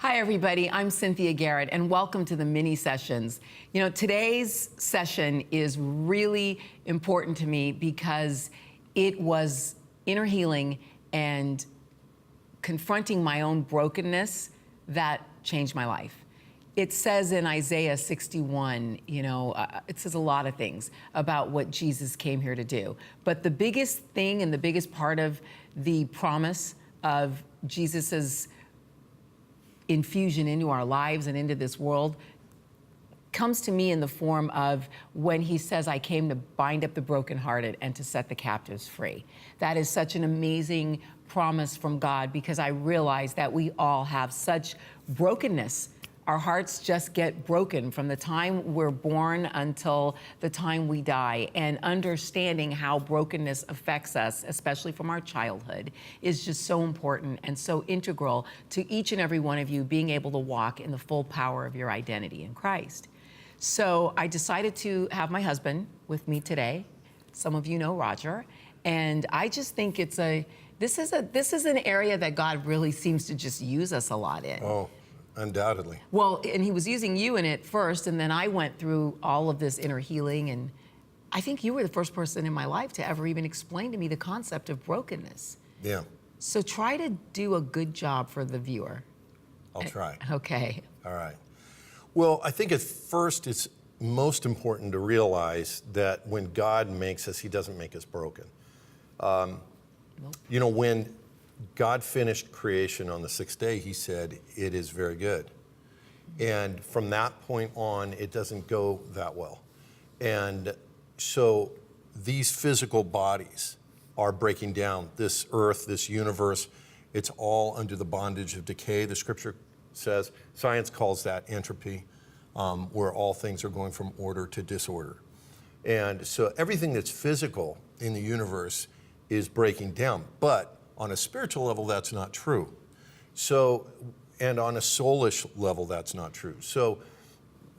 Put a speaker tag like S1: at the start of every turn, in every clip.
S1: Hi, everybody. I'm Cynthia Garrett, and welcome to the mini sessions. You know, today's session is really important to me because it was inner healing and confronting my own brokenness that changed my life. It says in Isaiah 61, it says a lot of things about what Jesus came here to do. But the biggest thing and the biggest part of the promise of Jesus's infusion into our lives and into this world comes to me in the form of when he says, I came to bind up the brokenhearted and to set the captives free. That is such an amazing promise from God, because I realize that we all have such brokenness. Our hearts just get broken from the time we're born until the time we die. And understanding how brokenness affects us, especially from our childhood, is just so important and so integral to each and every one of you being able to walk in the full power of your identity in Christ. So I decided to have my husband with me today. Some of you know Roger. And I just think this is an area that God really seems to just use us a lot in.
S2: Oh. Undoubtedly.
S1: Well, and he was using you in it first, and then I went through all of this inner healing, and I think you were the first person in my life to ever even explain to me the concept of brokenness.
S2: Yeah.
S1: So try to do a good job for the viewer.
S2: I'll try.
S1: Okay.
S2: All right. Well, I think at first it's most important to realize that when God makes us, he doesn't make us broken.
S1: Nope.
S2: You know, when God finished creation on the sixth day, he said, it is very good. And from that point on, it doesn't go that well. And so these physical bodies are breaking down. This earth, this universe, it's all under the bondage of decay. The scripture says, science calls that entropy, where all things are going from order to disorder. And so everything that's physical in the universe is breaking down. But on a spiritual level, that's not true. So, and on a soulish level, that's not true. So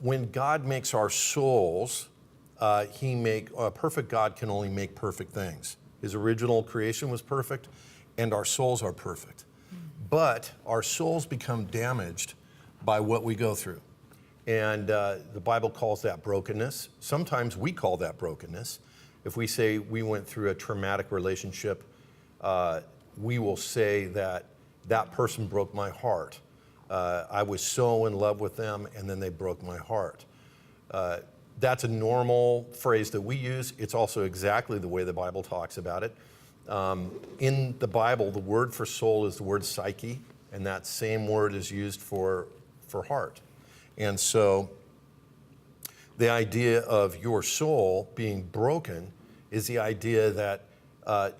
S2: when God makes our souls, a perfect God can only make perfect things. His original creation was perfect, and our souls are perfect. But our souls become damaged by what we go through. And the Bible calls that brokenness. Sometimes we call that brokenness. If we say we went through a traumatic relationship, we will say that person broke my heart. I was so in love with them, and then they broke my heart. That's a normal phrase that we use. It's also exactly the way the Bible talks about it. In the Bible, the word for soul is the word psyche, and that same word is used for heart. And so the idea of your soul being broken is the idea that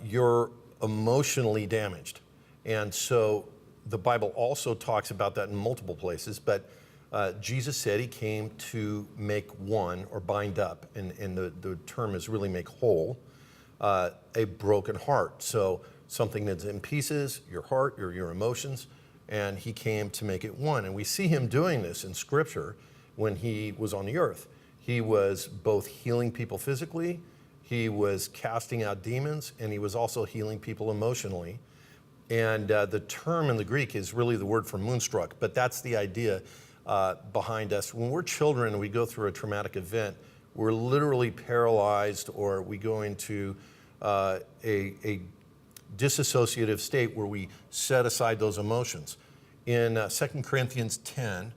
S2: you're emotionally damaged. And so the Bible also talks about that in multiple places, but Jesus said he came to make one, or bind up, and the term is really make whole, a broken heart. So something that's in pieces, your heart, your emotions, and he came to make it one. And we see him doing this in Scripture when he was on the earth. He was both healing people physically, he was casting out demons, and he was also healing people emotionally. And the term in the Greek is really the word for moonstruck, but that's the idea behind us. When we're children and we go through a traumatic event, we're literally paralyzed, or we go into a disassociative state where we set aside those emotions. In 2 Corinthians 10,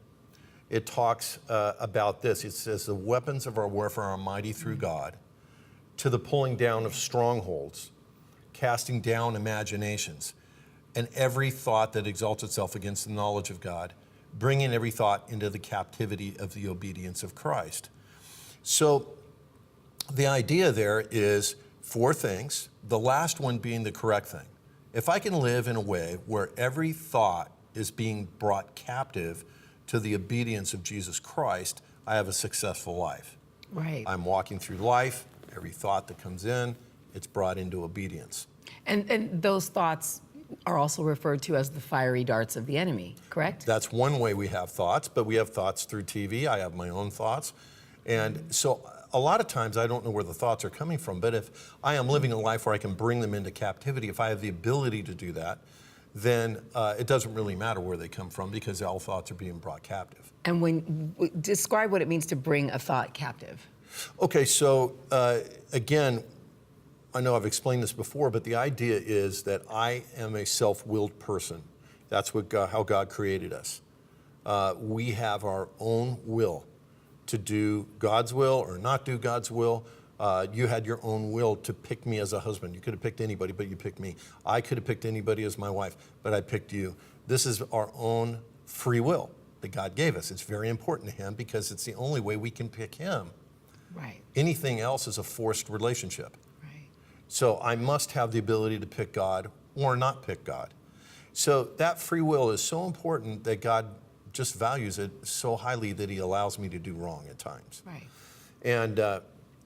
S2: it talks about this. It says, the weapons of our warfare are mighty through God, to the pulling down of strongholds, casting down imaginations, and every thought that exalts itself against the knowledge of God, bringing every thought into the captivity of the obedience of Christ. So the idea there is four things, the last one being the correct thing. If I can live in a way where every thought is being brought captive to the obedience of Jesus Christ, I have a successful life.
S1: Right.
S2: I'm walking through life. Every thought that comes in, it's brought into obedience.
S1: And those thoughts are also referred to as the fiery darts of the enemy, correct?
S2: That's one way we have thoughts, but we have thoughts through TV. I have my own thoughts. And so a lot of times I don't know where the thoughts are coming from, but if I am living a life where I can bring them into captivity, if I have the ability to do that, then it doesn't really matter where they come from because all thoughts are being brought captive.
S1: And describe what it means to bring a thought captive.
S2: Okay, so again, I know I've explained this before, but the idea is that I am a self-willed person. That's how God created us. We have our own will to do God's will or not do God's will. You had your own will to pick me as a husband. You could have picked anybody, but you picked me. I could have picked anybody as my wife, but I picked you. This is our own free will that God gave us. It's very important to Him because it's the only way we can pick Him.
S1: Right.
S2: Anything else is a forced relationship.
S1: Right.
S2: So I must have the ability to pick God or not pick God. So that free will is so important that God just values it so highly that He allows me to do wrong at times.
S1: Right.
S2: And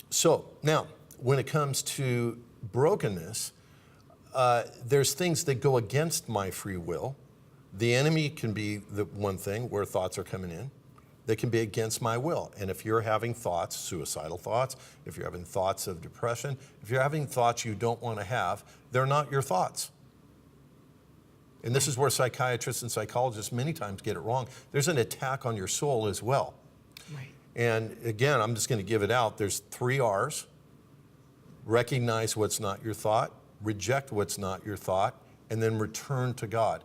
S2: so now, when it comes to brokenness, there's things that go against my free will. The enemy can be the one thing where thoughts are coming in that can be against my will. And if you're having thoughts, suicidal thoughts, if you're having thoughts of depression, if you're having thoughts you don't want to have, they're not your thoughts. And this is where psychiatrists and psychologists many times get it wrong. There's an attack on your soul as well.
S1: Right.
S2: And again, I'm just going to give it out. There's 3 R's. Recognize what's not your thought, reject what's not your thought, and then return to God.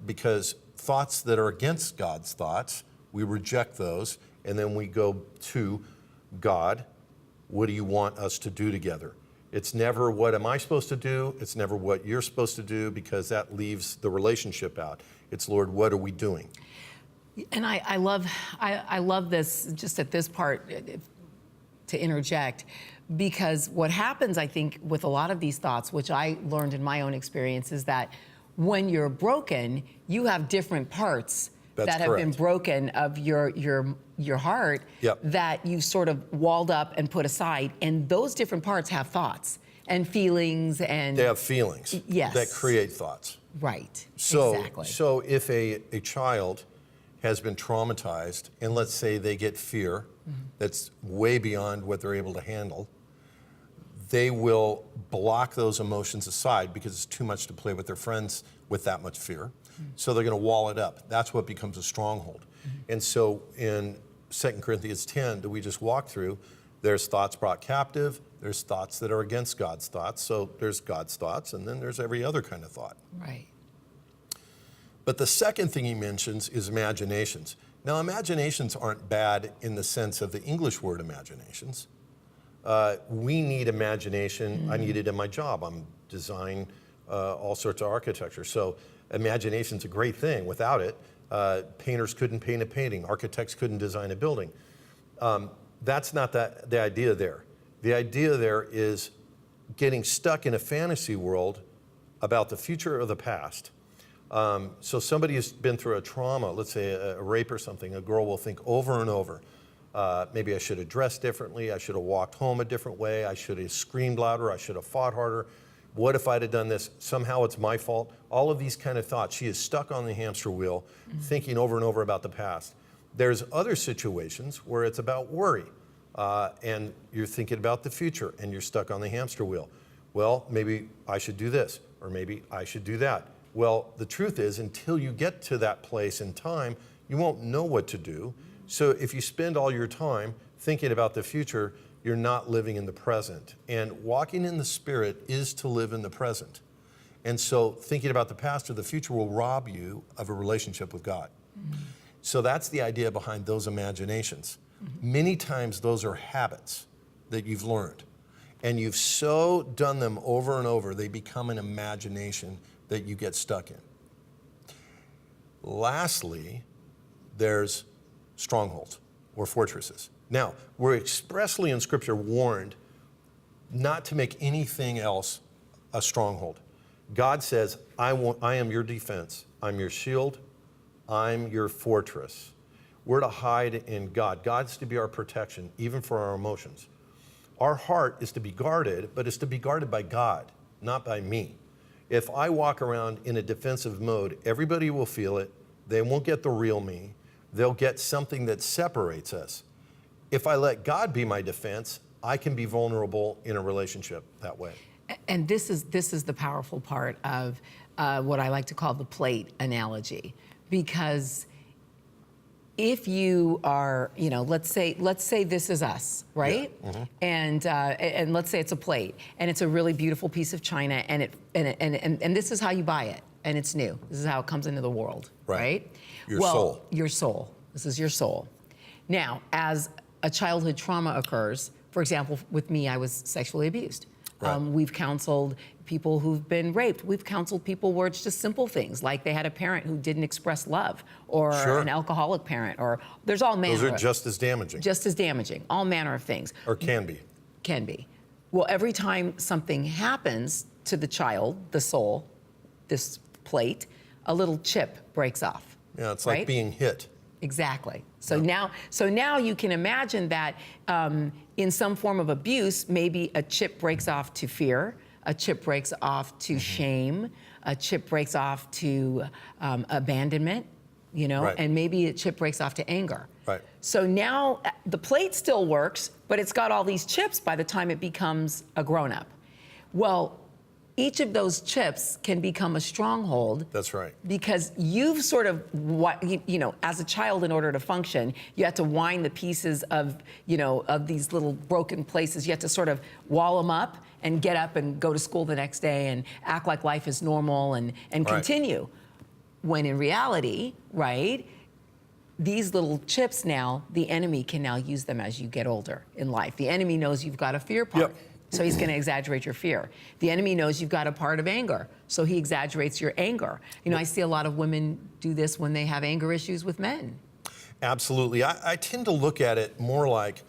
S2: Because thoughts that are against God's thoughts, we reject those, and then we go to God. What do you want us to do together? It's never what am I supposed to do? It's never what you're supposed to do, because that leaves the relationship out. It's, Lord, what are we doing?
S1: And I love this, just at this part, to interject, because what happens, I think, with a lot of these thoughts, which I learned in my own experience, is that when you're broken, you have different parts
S2: That's
S1: that have been
S2: correct.
S1: broken of your heart.
S2: Yep.
S1: That you sort of walled up and put aside, and those different parts have thoughts and feelings and
S2: They have feelings
S1: Yes.
S2: that create thoughts.
S1: right.
S2: So,
S1: Exactly.
S2: so if a child has been traumatized, and let's say they get fear that's way beyond what they're able to handle, they will block those emotions aside because it's too much to play with their friends with that much fear. So they're going to wall it up. That's what becomes a stronghold. And so in 2 Corinthians 10 that we just walked through, there's thoughts brought captive, there's thoughts that are against God's thoughts. So there's God's thoughts, and then there's every other kind of thought.
S1: Right.
S2: But the second thing he mentions is imaginations. Now, imaginations aren't bad in the sense of the English word imaginations. We need imagination. I need it in my job. I'm designing all sorts of architecture. So imagination's a great thing. Without it, painters couldn't paint a painting. Architects couldn't design a building. That's not the idea there. The idea there is getting stuck in a fantasy world about the future or the past. So somebody has been through a trauma, let's say a rape or something, a girl will think over and over, maybe I should have dressed differently, I should have walked home a different way, I should have screamed louder, I should have fought harder. What if I'd have done this? Somehow it's my fault. All of these kind of thoughts. She is stuck on the hamster wheel, thinking over and over about the past. There's other situations where it's about worry, and you're thinking about the future, and you're stuck on the hamster wheel. Well, maybe I should do this, or maybe I should do that. Well, the truth is, until you get to that place in time, you won't know what to do. So if you spend all your time thinking about the future, you're not living in the present. And walking in the Spirit is to live in the present. And so thinking about the past or the future will rob you of a relationship with God. So that's the idea behind those imaginations. Many times those are habits that you've learned. And you've so done them over and over, they become an imagination that you get stuck in. Lastly, there's strongholds or fortresses. Now, we're expressly in Scripture warned not to make anything else a stronghold. God says, I am your defense. I'm your shield. I'm your fortress. We're to hide in God. God's to be our protection, even for our emotions. Our heart is to be guarded, but it's to be guarded by God, not by me. If I walk around in a defensive mode, everybody will feel it. They won't get the real me. They'll get something that separates us. If I let God be my defense, I can be vulnerable in a relationship that way.
S1: And this is the powerful part of what I like to call the plate analogy, because if you are, let's say this is us, right?
S2: Yeah. Mm-hmm.
S1: And let's say it's a plate, and it's a really beautiful piece of china, and this is how you buy it, and it's new. This is how it comes into the world, right?
S2: Your soul.
S1: Your soul. This is your soul. Now, as a childhood trauma occurs, for example, with me, I was sexually abused.
S2: Right.
S1: We've counseled people who've been raped. We've counseled people where it's just simple things, like they had a parent who didn't express love, or an alcoholic parent, or there's all manner.
S2: Those are just as damaging.
S1: Just as damaging, all manner of things.
S2: Or can be.
S1: Can be. Well, every time something happens to the child, the soul, this plate, a little chip breaks off.
S2: Yeah, it's
S1: right?
S2: like being hit.
S1: Exactly. So now you can imagine that in some form of abuse, maybe a chip breaks off to fear, a chip breaks off to shame, a chip breaks off to abandonment,
S2: Right.
S1: and maybe a chip breaks off to anger.
S2: Right.
S1: So now the plate still works, but it's got all these chips by the time it becomes a grown-up. Well, each of those chips can become a stronghold.
S2: That's right.
S1: Because you've sort of, as a child, in order to function, you have to wind the pieces of, of these little broken places. You have to sort of wall them up and get up and go to school the next day and act like life is normal and
S2: Right.
S1: continue. When in reality, right, these little chips now, the enemy can now use them as you get older in life. The enemy knows you've got a fear part.
S2: Yep.
S1: So he's going to exaggerate your fear. The enemy knows you've got a part of anger, so he exaggerates your anger. I see a lot of women do this when they have anger issues with men.
S2: Absolutely. I tend to look at it more like,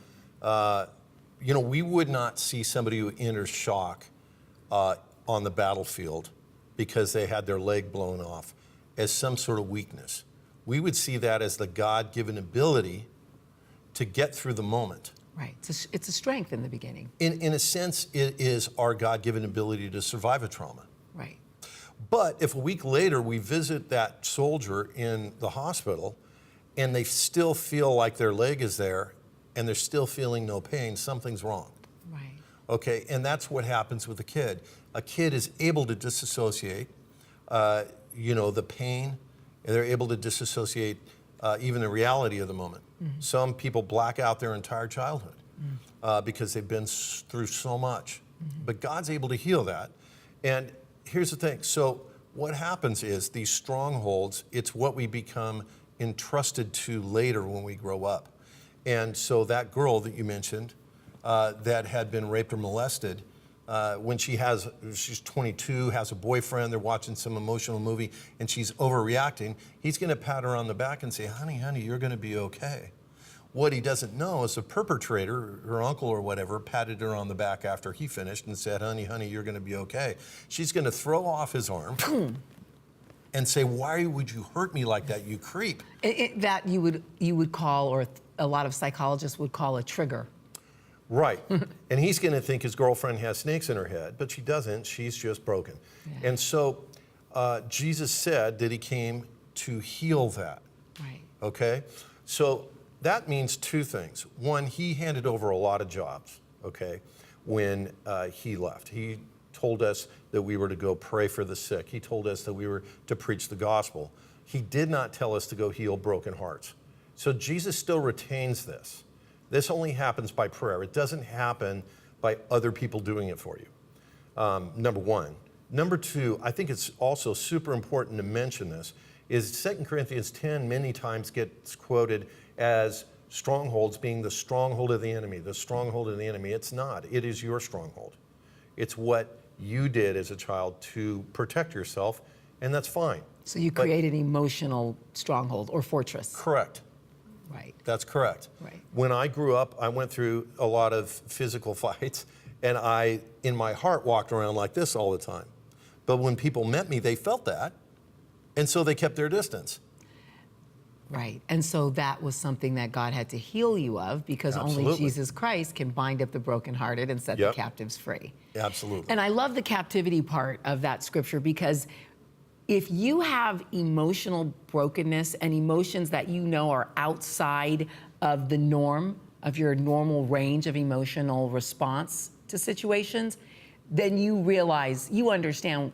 S2: we would not see somebody who enters shock on the battlefield because they had their leg blown off as some sort of weakness. We would see that as the God-given ability to get through the moment.
S1: Right. It's a strength in the beginning.
S2: In a sense, it is our God-given ability to survive a trauma.
S1: Right.
S2: But if a week later we visit that soldier in the hospital and they still feel like their leg is there and they're still feeling no pain, something's wrong.
S1: Right.
S2: Okay, and that's what happens with a kid. A kid is able to disassociate, the pain, and they're able to disassociate even the reality of the moment. Mm-hmm. Some people black out their entire childhood because they've been through so much. Mm-hmm. But God's able to heal that. And here's the thing. So what happens is these strongholds, it's what we become entrusted to later when we grow up. And so that girl that you mentioned that had been raped or molested, when she's 22, has a boyfriend, they're watching some emotional movie, and she's overreacting, he's going to pat her on the back and say, honey, you're going to be okay. What he doesn't know is the perpetrator, her uncle or whatever, patted her on the back after he finished and said, honey, you're going to be okay. She's going to throw off his arm and say, why would you hurt me like that, you creep?
S1: That you would call, or a lot of psychologists would call, a trigger.
S2: Right. And he's going to think his girlfriend has snakes in her head, but she doesn't. She's just broken. Yeah. And so Jesus said that he came to heal that.
S1: Right.
S2: Okay? So that means two things. One, he handed over a lot of jobs, okay, when he left. He told us that we were to go pray for the sick. He told us that we were to preach the gospel. He did not tell us to go heal broken hearts. So Jesus still retains this. This only happens by prayer. It doesn't happen by other people doing it for you, number one. Number two, I think it's also super important to mention this, is 2 Corinthians 10 many times gets quoted as strongholds being the stronghold of the enemy, the stronghold of the enemy. It's not. It is your stronghold. It's what you did as a child to protect yourself, and that's fine.
S1: So you create an emotional stronghold or fortress.
S2: Correct.
S1: Right.
S2: That's correct.
S1: Right.
S2: When I grew up, I went through a lot of physical fights, and I, in my heart, walked around like this all the time. But when people met me, they felt that, and so they kept their distance.
S1: Right. And so that was something that God had to heal you of, because
S2: Absolutely.
S1: only Jesus Christ can bind up the brokenhearted and set the captives free.
S2: Absolutely.
S1: And I love the captivity part of that scripture, because if you have emotional brokenness and emotions that you know are outside of the norm, of your normal range of emotional response to situations, then you realize, you understand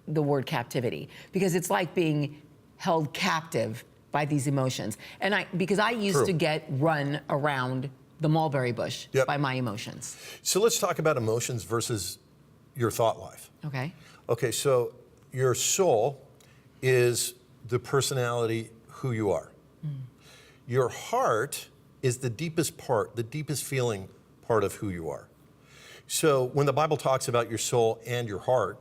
S1: the word captivity, because it's like being held captive by these emotions. And because I used
S2: True.
S1: to get run around the mulberry bush
S2: Yep.
S1: by my emotions.
S2: So let's talk about emotions versus your thought life.
S1: Okay.
S2: Okay, so your soul is the personality, who you are. Your heart is the deepest part, the deepest feeling part of who you are. So when the Bible talks about your soul and your heart,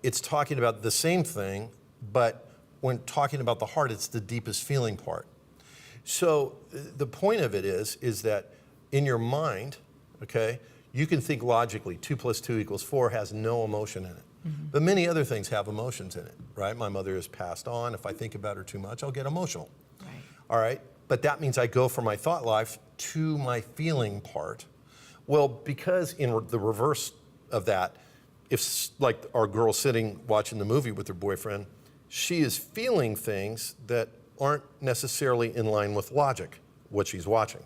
S2: it's talking about the same thing, but when talking about the heart, it's the deepest feeling part. So the point of it is that in your mind, okay, you can think logically, 2 + 2 = 4 has no emotion in it. But many other things have emotions in it, right? My mother has passed on. If I think about her too much, I'll get emotional.
S1: Right.
S2: All right? But that means I go from my thought life to my feeling part. Well, because in the reverse of that, if like our girl sitting watching the movie with her boyfriend, she is feeling things that aren't necessarily in line with logic, what she's watching.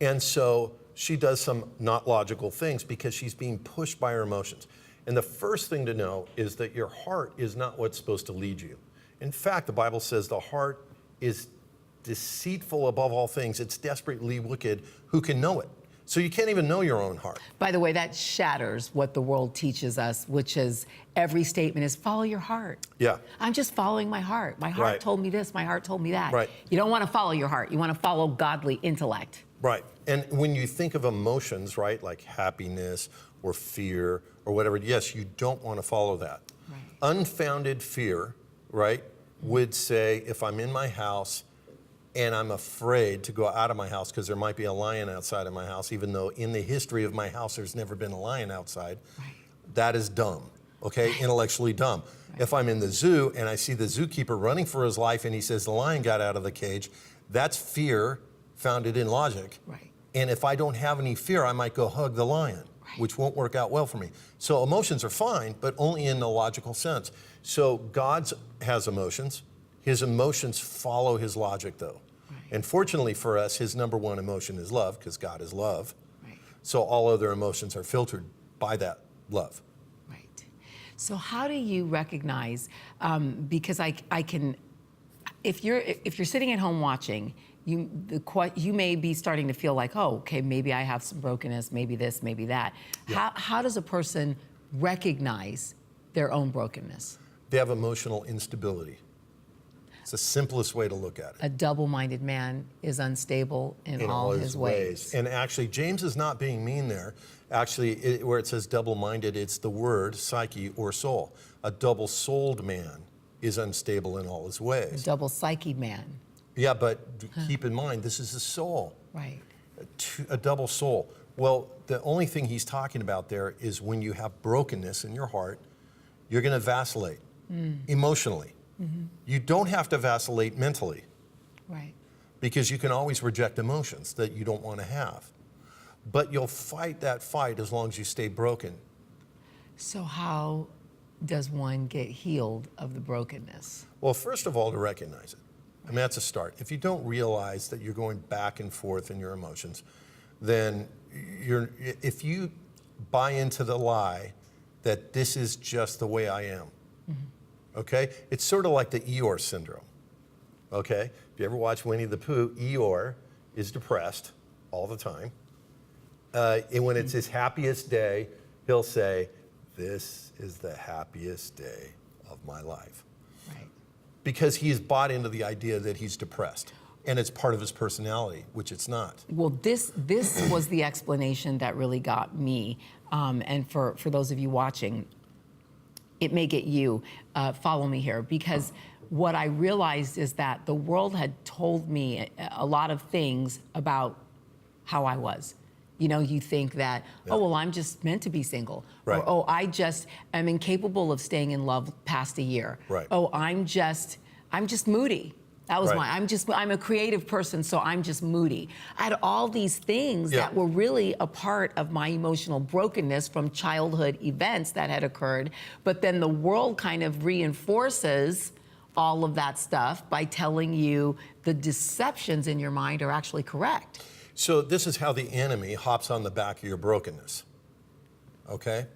S2: And so she does some not logical things because she's being pushed by her emotions. And the first thing to know is that your heart is not what's supposed to lead you. In fact, the Bible says the heart is deceitful above all things. It's desperately wicked. Who can know it? So you can't even know your own heart.
S1: By the way, that shatters what the world teaches us, which is every statement is follow your heart.
S2: Yeah.
S1: I'm just following my heart. My heart
S2: Right.
S1: told me this, my heart told me that.
S2: Right.
S1: You don't want to follow your heart. You want to follow godly intellect.
S2: Right. And when you think of emotions, right, like happiness or fear or whatever, yes, you don't want to follow that.
S1: Right.
S2: Unfounded fear, right, would say if I'm in my house and I'm afraid to go out of my house because there might be a lion outside of my house, even though in the history of my house there's never been a lion outside,
S1: Right.
S2: that is dumb, okay, intellectually dumb.
S1: Right.
S2: If I'm in the zoo and I see the zookeeper running for his life and he says the lion got out of the cage, that's fear founded in logic.
S1: Right.
S2: And if I don't have any fear, I might go hug the lion,
S1: Right.
S2: which won't work out well for me. So emotions are fine, but only in the logical sense. So God has emotions. His emotions follow his logic, though.
S1: Right.
S2: And fortunately for us, his number one emotion is love, because God is love.
S1: Right.
S2: So all other emotions are filtered by that love.
S1: Right. So how do you recognize, because I can, if you're sitting at home watching, you may be starting to feel like, oh, okay, maybe I have some brokenness, maybe this, maybe that.
S2: Yeah.
S1: How does a person recognize their own brokenness?
S2: They have emotional instability. It's the simplest way to look at it.
S1: A double-minded man is unstable in all his ways.
S2: And actually, James is not being mean there. Actually, where it says double-minded, it's the word psyche or soul. A double-souled man is unstable in all his
S1: A
S2: ways.
S1: double-psychied man.
S2: Yeah, but keep in mind, this is the soul,
S1: Right.
S2: a double soul. Well, the only thing he's talking about there is when you have brokenness in your heart, you're going to vacillate emotionally.
S1: Mm-hmm.
S2: You don't have to vacillate mentally,
S1: Right.
S2: because you can always reject emotions that you don't want to have. But you'll fight that fight as long as you stay broken.
S1: So how does one get healed of the brokenness?
S2: Well, first of all, to recognize it. I mean, that's a start. If you don't realize that you're going back and forth in your emotions, then if you buy into the lie that this is just the way I am, okay? It's sort of like the Eeyore syndrome, okay? If you ever watch Winnie the Pooh, Eeyore is depressed all the time. And when it's his happiest day, he'll say, "This is the happiest day of my life."
S1: Right.
S2: Because he's bought into the idea that he's depressed. And it's part of his personality, which it's not.
S1: Well, this was the explanation that really got me. And for those of you watching, it may get you. Follow me here, because what I realized is that the world had told me a lot of things about how I was. You know, you think that, oh, well, I'm just meant to be single.
S2: Right.
S1: Or, oh, I just am incapable of staying in love past a year.
S2: Right.
S1: Oh, I'm just moody. That was
S2: Right.
S1: I'm a creative person, so I'm just moody. I had all these things
S2: Yeah.
S1: that were really a part of my emotional brokenness from childhood events that had occurred. But then the world kind of reinforces all of that stuff by telling you the deceptions in your mind are actually correct.
S2: So this is how the enemy hops on the back of your brokenness. okay?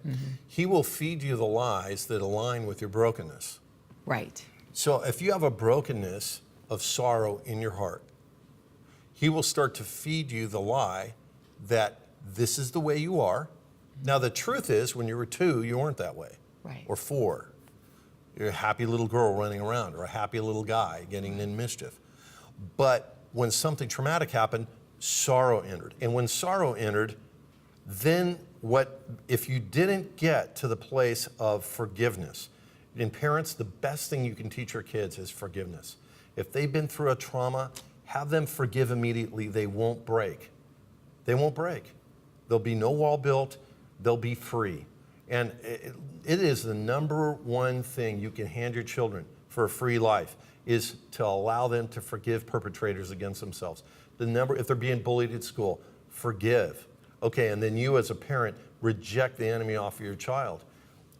S2: He will feed you the lies that align with your brokenness.
S1: Right.
S2: So if you have a brokenness of sorrow in your heart, he will start to feed you the lie that this is the way you are. Now, the truth is, when you were 2, you weren't that way.
S1: Right.
S2: Or 4. You're a happy little girl running around, or a happy little guy getting in mischief. But when something traumatic happened, sorrow entered. And when sorrow entered, then if you didn't get to the place of forgiveness, in parents, the best thing you can teach your kids is forgiveness. If they've been through a trauma, have them forgive immediately. They won't break. They won't break. There'll be no wall built. They'll be free. And it is the number one thing you can hand your children for a free life, is to allow them to forgive perpetrators against themselves. If they're being bullied at school, forgive. Okay, and then you as a parent, reject the enemy off of your child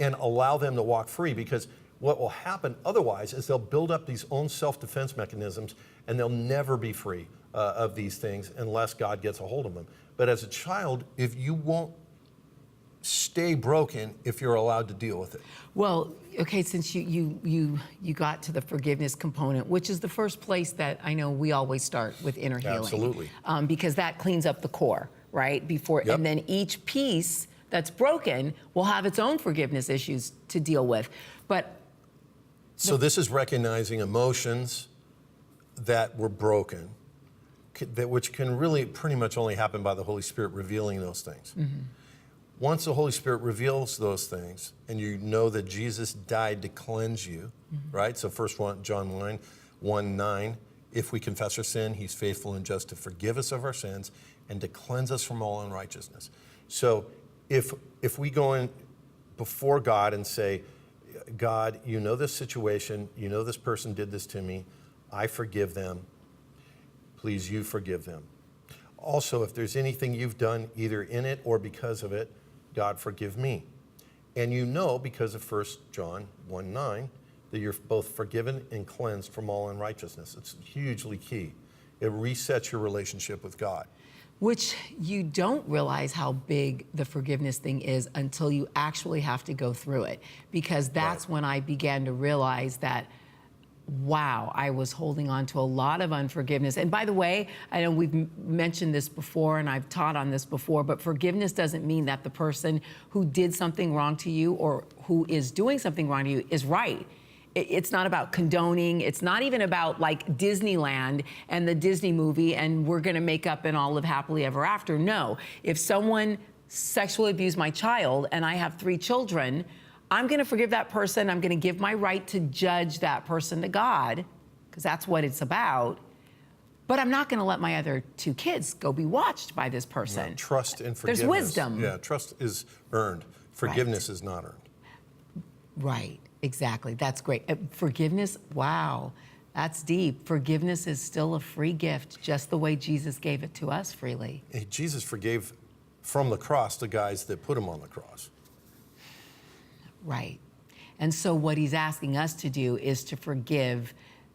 S2: and allow them to walk free, because what will happen otherwise is they'll build up these own self-defense mechanisms, and they'll never be free of these things unless God gets a hold of them. But as a child, if you won't stay broken if you're allowed to deal with it.
S1: Well, okay, since you got to the forgiveness component, which is the first place that I know we always start with inner healing.
S2: Absolutely.
S1: Because that cleans up the core, right?
S2: Yep.
S1: And then each piece that's broken will have its own forgiveness issues to deal with.
S2: So this is recognizing emotions that were broken, which can really pretty much only happen by the Holy Spirit revealing those things. Once the Holy Spirit reveals those things, and you know that Jesus died to cleanse you, right? So 1 John 1:9, if we confess our sin, he's faithful and just to forgive us of our sins and to cleanse us from all unrighteousness. So if we go in before God and say, God, you know this situation, you know this person did this to me, I forgive them, please you forgive them. Also, if there's anything you've done either in it or because of it, God forgive me. And you know, because of 1 John 1:9, that you're both forgiven and cleansed from all unrighteousness. It's hugely key. It resets your relationship with God.
S1: Which you don't realize how big the forgiveness thing is until you actually have to go through it. Because that's when I began to realize that, wow, I was holding on to a lot of unforgiveness. And by the way, I know we've mentioned this before and I've taught on this before, but forgiveness doesn't mean that the person who did something wrong to you or who is doing something wrong to you is right. It's not about condoning. It's not even about like Disneyland and the Disney movie and we're gonna make up and all live happily ever after. No, if someone sexually abused my child and I have 3 children, I'm going to forgive that person. I'm going to give my right to judge that person to God, because that's what it's about. But I'm not going to let my other 2 kids go be watched by this person.
S2: Yeah, trust and forgiveness.
S1: There's wisdom.
S2: Yeah, trust is earned. Forgiveness is not earned.
S1: Right, exactly. That's great. Forgiveness, wow, that's deep. Forgiveness is still a free gift, just the way Jesus gave it to us freely.
S2: Jesus forgave from the cross the guys that put him on the cross.
S1: Right. And so what he's asking us to do is to forgive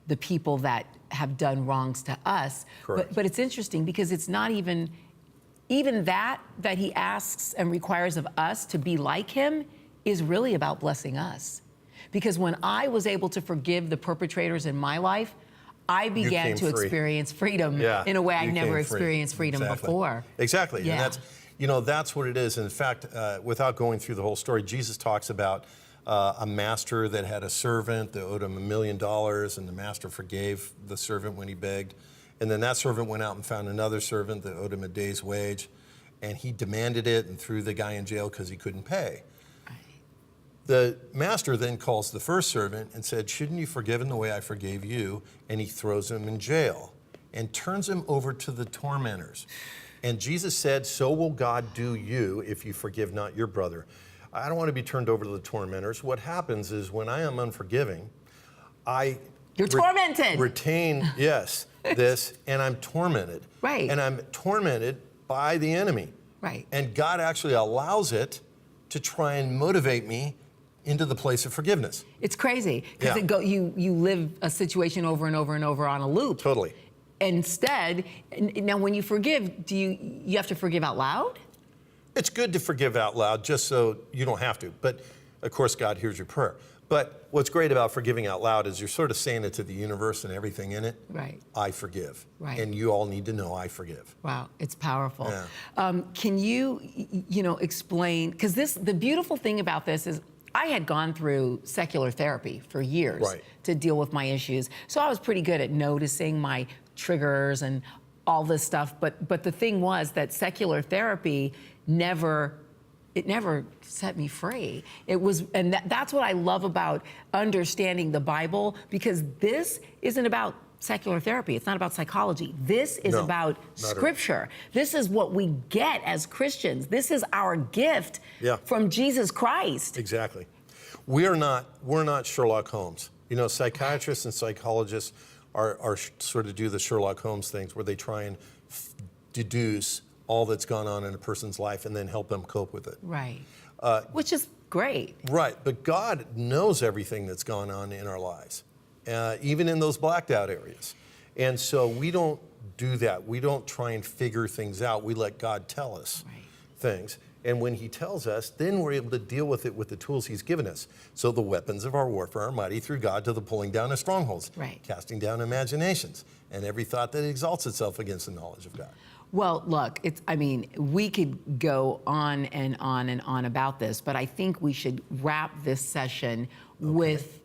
S1: the people that have done wrongs to us.
S2: Correct.
S1: But it's interesting because it's not even that he asks and requires of us to be like him is really about blessing us. Because when I was able to forgive the perpetrators in my life, I began to experience freedom in a way I never experienced freedom before.
S2: Exactly.
S1: Yeah.
S2: And that's what it is. In fact, without going through the whole story, Jesus talks about a master that had a servant that owed him $1 million, and the master forgave the servant when he begged. And then that servant went out and found another servant that owed him a day's wage, and he demanded it and threw the guy in jail because he couldn't pay. The master then calls the first servant and said, shouldn't you forgive him the way I forgave you? And he throws him in jail and turns him over to the tormentors. And Jesus said, so will God do you if you forgive not your brother. I don't want to be turned over to the tormentors. What happens is when I am unforgiving,
S1: You're tormented.
S2: Retain, yes, this, and I'm tormented.
S1: Right.
S2: And I'm tormented by the enemy.
S1: Right.
S2: And God actually allows it to try and motivate me into the place of forgiveness.
S1: It's crazy because you live a situation over and over and over on a loop.
S2: Totally.
S1: Instead, now when you forgive, you have to forgive out loud?
S2: It's good to forgive out loud just so you don't have to. But of course, God hears your prayer. But what's great about forgiving out loud is you're sort of saying it to the universe and everything in it.
S1: Right.
S2: I forgive.
S1: Right.
S2: And you all need to know I forgive.
S1: Wow, it's powerful.
S2: Yeah.
S1: Can you, explain, because the beautiful thing about this is I had gone through secular therapy for years
S2: Right.
S1: to deal with my issues. So I was pretty good at noticing my triggers and all this stuff. But the thing was that secular therapy never set me free. It was, and that's what I love about understanding the Bible, because this isn't about secular therapy. It's not about psychology. This is about Scripture. This is what we get as Christians. This is our gift from Jesus Christ.
S2: Exactly. We're not Sherlock Holmes. You know, psychiatrists and psychologists are sort of do the Sherlock Holmes things where they try and deduce all that's gone on in a person's life and then help them cope with it.
S1: Right. Which is great.
S2: Right, but God knows everything that's gone on in our lives, even in those blacked out areas. And so we don't do that. We don't try and figure things out. We let God tell us things. And when he tells us, then we're able to deal with it with the tools he's given us. So the weapons of our warfare are mighty through God to the pulling down of strongholds, casting down imaginations, and every thought that exalts itself against the knowledge of God.
S1: Well, look, we could go on and on and on about this, but I think we should wrap this session with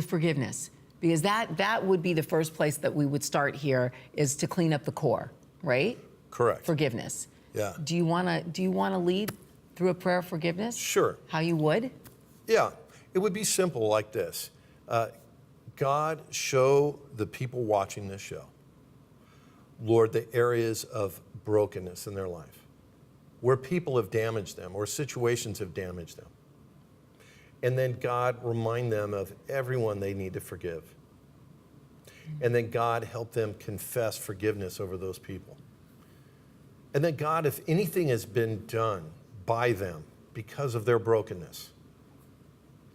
S1: forgiveness, because that would be the first place that we would start here, is to clean up the core, right?
S2: Correct.
S1: Forgiveness.
S2: Yeah.
S1: Do you want to lead through a prayer of forgiveness?
S2: Sure.
S1: How you would?
S2: Yeah. It would be simple like this. God, show the people watching this show, Lord, the areas of brokenness in their life, where people have damaged them or situations have damaged them. And then God, remind them of everyone they need to forgive. And then God, help them confess forgiveness over those people. And then God, if anything has been done by them because of their brokenness,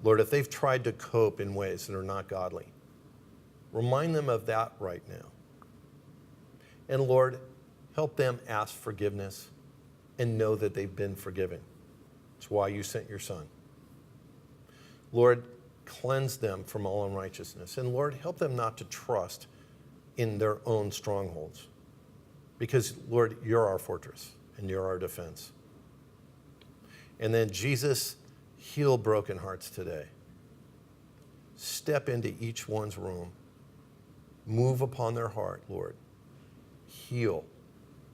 S2: Lord, if they've tried to cope in ways that are not godly, remind them of that right now. And Lord, help them ask forgiveness and know that they've been forgiven. It's why you sent your Son. Lord, cleanse them from all unrighteousness. And Lord, help them not to trust in their own strongholds. Because, Lord, you're our fortress and you're our defense. And then, Jesus, heal broken hearts today. Step into each one's room. Move upon their heart, Lord. Heal,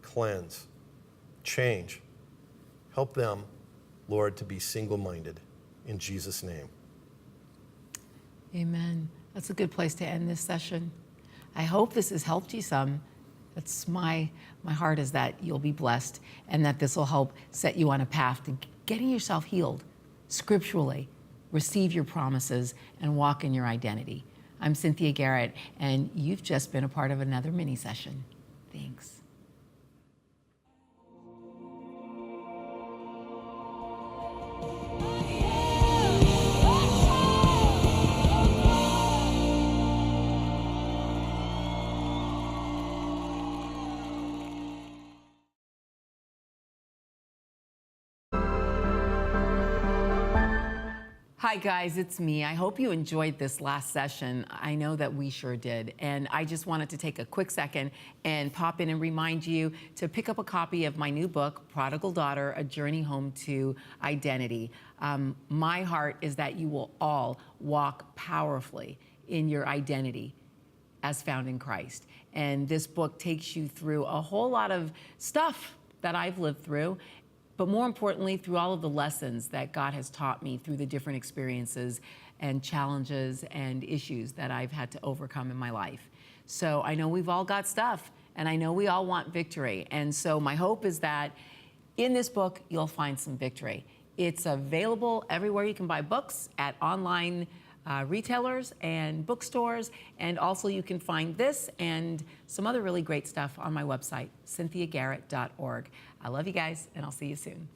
S2: cleanse, change. Help them, Lord, to be single-minded. In Jesus' name.
S1: Amen. That's a good place to end this session. I hope this has helped you some. That's my heart, is that you'll be blessed and that this will help set you on a path to getting yourself healed scripturally, receive your promises, and walk in your identity. I'm Cynthia Garrett, and you've just been a part of another mini session. Thanks. Hi guys, it's me. I hope you enjoyed this last session. I know that we sure did. And I just wanted to take a quick second and pop in and remind you to pick up a copy of my new book, Prodigal Daughter, A Journey Home to Identity. My heart is that you will all walk powerfully in your identity as found in Christ. And this book takes you through a whole lot of stuff that I've lived through, but more importantly, through all of the lessons that God has taught me through the different experiences and challenges and issues that I've had to overcome in my life. So I know we've all got stuff, and I know we all want victory. And so my hope is that in this book, you'll find some victory. It's available everywhere you can buy books, at online retailers and bookstores, and also you can find this and some other really great stuff on my website, cynthiagarrett.org. I love you guys, and I'll see you soon.